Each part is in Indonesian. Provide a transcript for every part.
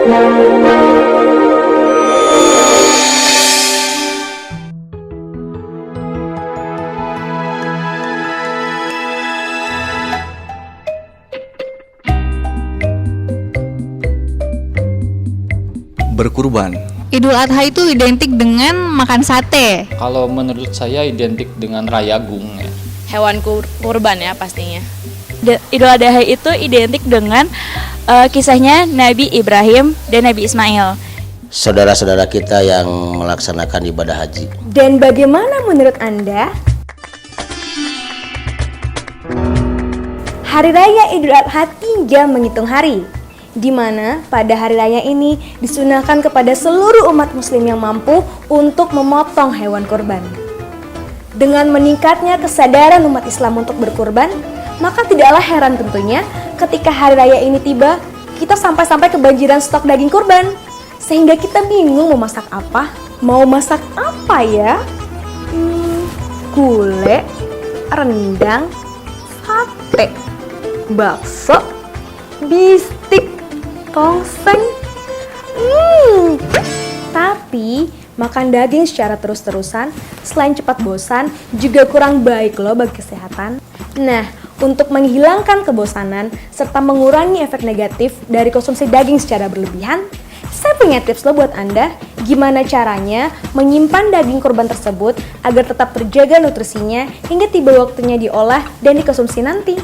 Berkurban. Idul Adha itu identik dengan makan sate. Kalau menurut saya identik dengan rayagung ya. Hewan kurban ya pastinya. Idul Adha itu identik dengan kisahnya Nabi Ibrahim dan Nabi Ismail. Saudara-saudara kita yang melaksanakan ibadah haji. Dan bagaimana menurut Anda? Hari Raya Idul Adha tinggal menghitung hari, di mana pada hari raya ini disunahkan kepada seluruh umat muslim yang mampu untuk memotong hewan kurban. Dengan meningkatnya kesadaran umat Islam untuk berkurban, maka tidaklah heran tentunya ketika hari raya ini tiba, kita sampai-sampai kebanjiran stok daging kurban. Sehingga kita bingung mau masak apa? Mau masak apa ya? Gulai, rendang, sate, bakso, bistik, tongseng. Tapi makan daging secara terus-terusan selain cepat bosan juga kurang baik loh bagi kesehatan. Nah, untuk menghilangkan kebosanan serta mengurangi efek negatif dari konsumsi daging secara berlebihan, saya punya tips loh buat Anda gimana caranya menyimpan daging kurban tersebut agar tetap terjaga nutrisinya hingga tiba waktunya diolah dan dikonsumsi nanti.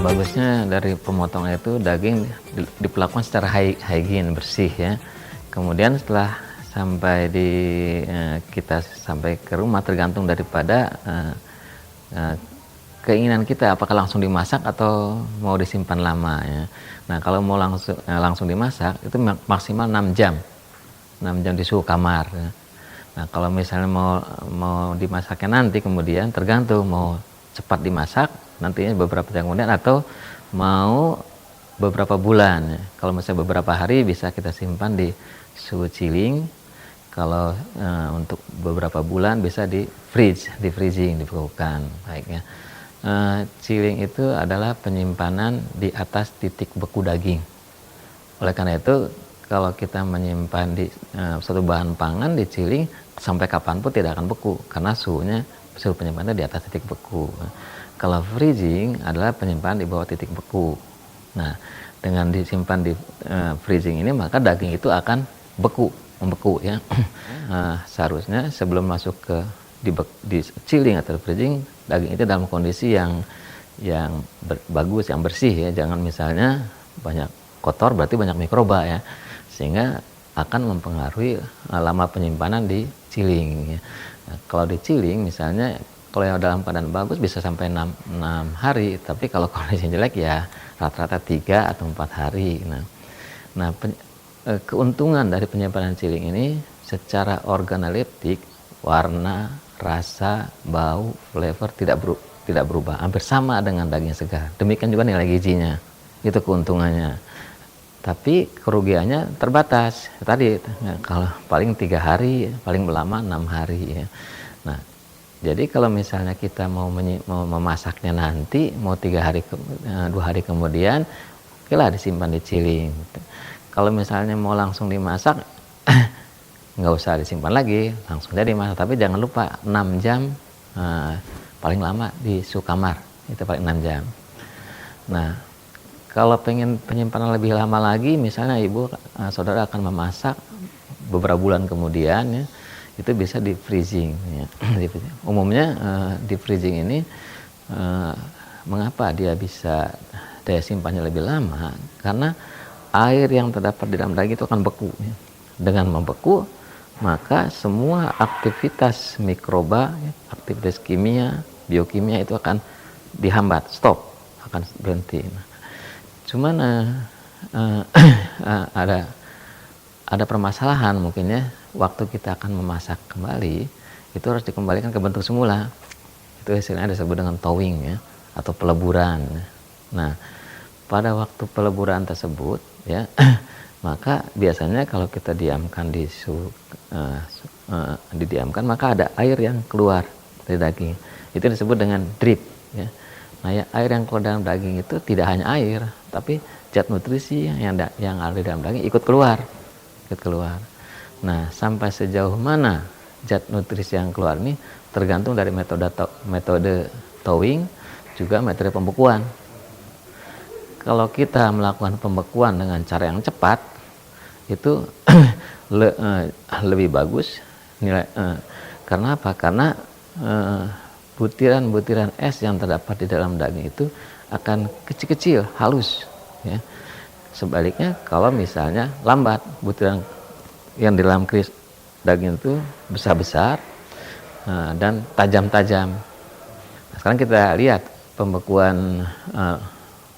Bagusnya dari pemotongan itu daging diperlakukan secara hygiene, bersih ya. Kemudian setelah kita sampai ke rumah tergantung daripada keinginan kita apakah langsung dimasak atau mau disimpan lama ya. Nah, kalau mau langsung dimasak itu maksimal 6 jam. 6 jam di suhu kamar ya. Nah, kalau misalnya mau dimasaknya nanti kemudian tergantung mau cepat dimasak nantinya beberapa jam kemudian atau mau beberapa bulan ya. Kalau misalnya beberapa hari bisa kita simpan di suhu chilling. Kalau untuk beberapa bulan bisa di freezing, dibekukan baiknya. Chilling itu adalah penyimpanan di atas titik beku daging. Oleh karena itu kalau kita menyimpan di suatu bahan pangan di chilling sampai kapanpun tidak akan beku karena suhu penyimpanannya di atas titik beku. Kalau freezing adalah penyimpanan di bawah titik beku. Nah, dengan disimpan di freezing ini maka daging itu akan membeku ya. Seharusnya sebelum masuk ke di chilling atau freezing, daging itu dalam kondisi yang bagus, yang bersih ya. Jangan misalnya banyak kotor berarti banyak mikroba ya. Sehingga akan mempengaruhi lama penyimpanan di chilling ya. Nah, kalau di chilling misalnya kalau yang dalam keadaan bagus bisa sampai 6 hari, tapi kalau kondisinya jelek ya rata-rata 3 atau 4 hari. Nah, keuntungan dari penyimpanan chilling ini secara organoleptik, warna, rasa, bau, flavor tidak berubah, hampir sama dengan daging segar. Demikian juga nilai gizinya, itu keuntungannya. Tapi kerugiannya terbatas. Tadi kalau paling 3 hari, paling lama 6 hari ya. Nah, jadi kalau misalnya kita mau memasaknya nanti, mau 2 hari kemudian, oke lah disimpan di chilling. Kalau misalnya mau langsung dimasak, nggak usah disimpan lagi, langsung jadi masak. Tapi jangan lupa 6 jam paling lama di suhu kamar, itu paling 6 jam. Nah, kalau pengen penyimpanan lebih lama lagi, misalnya ibu, saudara akan memasak beberapa bulan kemudian, ya, itu bisa di freezing. Ya. Umumnya di freezing ini, mengapa dia bisa daya simpannya lebih lama? Karena air yang terdapat di dalam daging itu akan beku. Ya. Dengan membeku, maka semua aktivitas mikroba, ya, aktivitas kimia, biokimia itu akan dihambat, stop, akan berhenti. Cuman ada permasalahan mungkin ya, waktu kita akan memasak kembali itu harus dikembalikan ke bentuk semula. Itu istilahnya disebut dengan thawing ya, atau peleburan. Nah, pada waktu peleburan tersebut ya, maka biasanya kalau kita diamkan didiamkan, maka ada air yang keluar dari daging. Itu disebut dengan drip. ya. Nah, air yang keluar dalam daging itu tidak hanya air, tapi zat nutrisi yang ada di dalam daging ikut keluar. Nah, sampai sejauh mana zat nutrisi yang keluar ini tergantung dari metode towing, juga metode pembekuan. Kalau kita melakukan pembekuan dengan cara yang cepat, itu lebih bagus nilai. Karena apa? Karena butiran-butiran es yang terdapat di dalam daging itu akan kecil-kecil, halus. Ya. Sebaliknya, kalau misalnya lambat, butiran yang di dalam kris daging itu besar-besar dan tajam-tajam. Nah, sekarang kita lihat pembekuan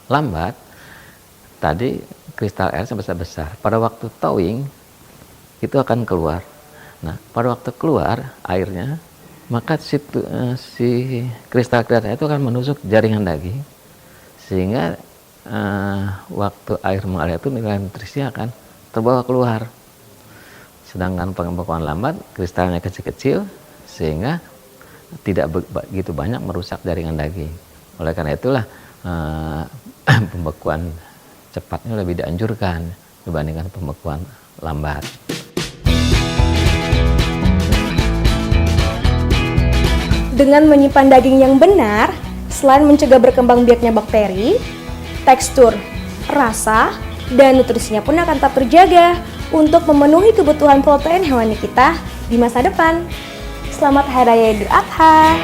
lambat, tadi kristal airnya besar-besar. Pada waktu towing itu akan keluar. Nah, pada waktu keluar airnya, maka si kristal itu akan menusuk jaringan daging, sehingga waktu air mengalir itu nilai nutrisi akan terbawa keluar. Sedangkan pembekuan lambat, kristalnya kecil-kecil, sehingga tidak begitu banyak merusak jaringan daging. Oleh karena itulah pembekuan cepatnya lebih dianjurkan dibandingkan pembekuan lambat. Dengan menyimpan daging yang benar, selain mencegah berkembang biaknya bakteri, tekstur, rasa, dan nutrisinya pun akan tetap terjaga untuk memenuhi kebutuhan protein hewani kita di masa depan. Selamat Hari Raya Idul Adha!